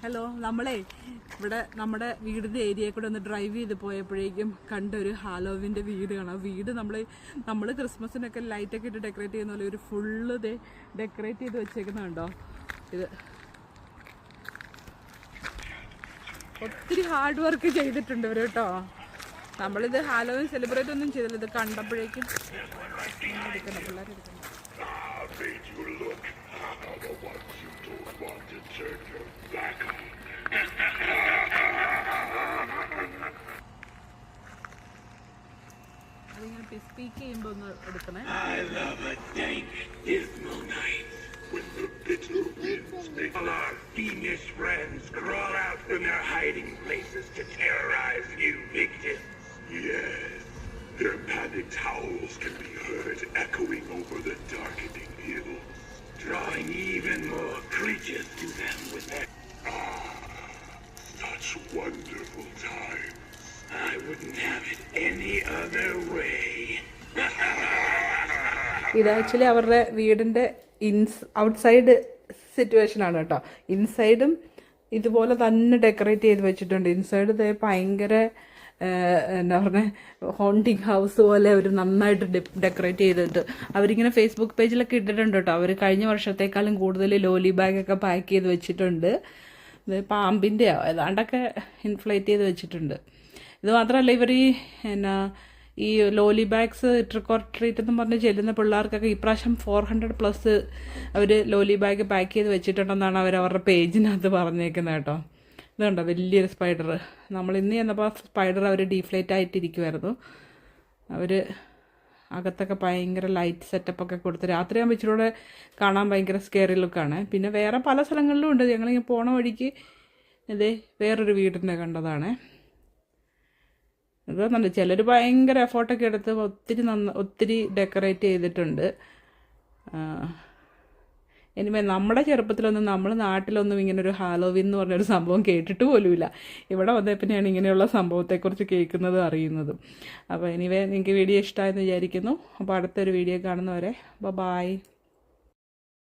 Hello, നമ്മളെ ഇവിടെ നമ്മുടെ വീടിൻ്റെ ഏരിയയിൽ കൂടെ ഒന്ന് ഡ്രൈവ് ചെയ്ത് പോയപ്പോഴേക്കും കണ്ടൊരു ഹാലോവിൻ്റെ വീട് കാണാം. വീട് നമ്മൾ ക്രിസ്മസിനൊക്കെ ലൈറ്റൊക്കെ ഇട്ട് ഡെക്കറേറ്റ് ചെയ്യുന്ന പോലെ ഒരു ഫുള്ള് ഡെക്കറേറ്റ് ചെയ്ത് വെച്ചേക്കുന്നുണ്ടോ. ഇത് ഒത്തിരി ഹാർഡ് വർക്ക് ചെയ്തിട്ടുണ്ട് ഇവർ കേട്ടോ. നമ്മളിത് ഹാലോവിൻ സെലിബ്രേറ്റ് ഒന്നും ചെയ്തില്ല, ഇത് കണ്ടപ്പോഴേക്കും പിള്ളേരെടുക്കണം. അതിങ്ങനെ സ്പീക്ക് ചെയ്യുമ്പോൾ ഒന്ന് എടുക്കണേ. When the bitter winds make all our fiendish friends crawl out from their hiding places to terrorize you victims. Yes, their panicked howls can be heard echoing over the darkening hills, drawing even more creatures to them with their... such wonderful times. I wouldn't have it any other way. ഇത് actually അവരുടെ വീടിൻ്റെ outside സിറ്റുവേഷനാണ് കേട്ടോ. ഇൻസൈഡും ഇതുപോലെ തന്നെ decorate ചെയ്ത് വെച്ചിട്ടുണ്ട്. Inside ഇതേ ഭയങ്കര എന്താ പറയുക, ഹോണ്ടിങ് ഹൗസ് പോലെ അവർ നന്നായിട്ട് ഡെക്കറേറ്റ് ചെയ്തിട്ട് അവരിങ്ങനെ ഫേസ്ബുക്ക് പേജിലൊക്കെ ഇട്ടിട്ടുണ്ട് കേട്ടോ. അവർ കഴിഞ്ഞ വർഷത്തേക്കാളും കൂടുതൽ ലോലി ബാഗൊക്കെ പാക്ക് ചെയ്ത് വെച്ചിട്ടുണ്ട്. പാമ്പിൻ്റെയോ ഏതാണ്ടൊക്കെ ഇൻഫ്ലേറ്റ് ചെയ്ത് വെച്ചിട്ടുണ്ട്. ഇത് മാത്രമല്ല, ഇവർ ഈ lowly bags trick or treat എന്ന് പറഞ്ഞ് ചെല്ലുന്ന പിള്ളേർക്കൊക്കെ ഇപ്രാവശ്യം 400+ അവർ ലോലി ബാഗ് പാക്ക് ചെയ്ത് വെച്ചിട്ടുണ്ടെന്നാണ് അവരുടെ പേജിനകത്ത് പറഞ്ഞേക്കുന്നത് കേട്ടോ. ഇതുണ്ടോ വലിയൊരു സ്പൈഡർ. നമ്മൾ ഇന്ന് ചെന്നപ്പോൾ സ്പൈഡർ അവർ ഡീഫ്ലേറ്റ് ആയിട്ടിരിക്കുമായിരുന്നു. അവർ അകത്തൊക്കെ ഭയങ്കര ലൈറ്റ് സെറ്റപ്പൊക്കെ കൊടുത്ത് രാത്രിയാകുമ്പോൾ ഇച്ചിരൂടെ കാണാൻ ഭയങ്കര സ്കെയറി ലുക്കാണ്. പിന്നെ വേറെ പല സ്ഥലങ്ങളിലും ഉണ്ട്. ഞങ്ങളിങ്ങനെ പോണ വഴിക്ക് ഇതേ വേറൊരു വീടിൻ്റെ കണ്ടതാണ്. ഇതെന്നുണ്ട് ചിലർ ഭയങ്കര എഫോർട്ടൊക്കെ എടുത്ത് ഒത്തിരി ഡെക്കറേറ്റ് ചെയ്തിട്ടുണ്ട്. എനിവേ നമ്മുടെ ചെറുപ്പത്തിലൊന്നും നമ്മൾ നാട്ടിലൊന്നും ഇങ്ങനൊരു ഹാലോവിൻ എന്ന് പറഞ്ഞൊരു സംഭവം കേട്ടിട്ട് പോലുമില്ല. ഇവിടെ വന്നപ്പോഴാണ് ഇങ്ങനെയുള്ള സംഭവത്തെക്കുറിച്ച് കേൾക്കുന്നതും അറിയുന്നതും. അപ്പോൾ എനിവേ നിങ്ങൾക്ക് വീഡിയോ ഇഷ്ടമായെന്ന് വിചാരിക്കുന്നു. അപ്പോൾ അടുത്തൊരു വീഡിയോ കാണുന്നവരെ ബൈ.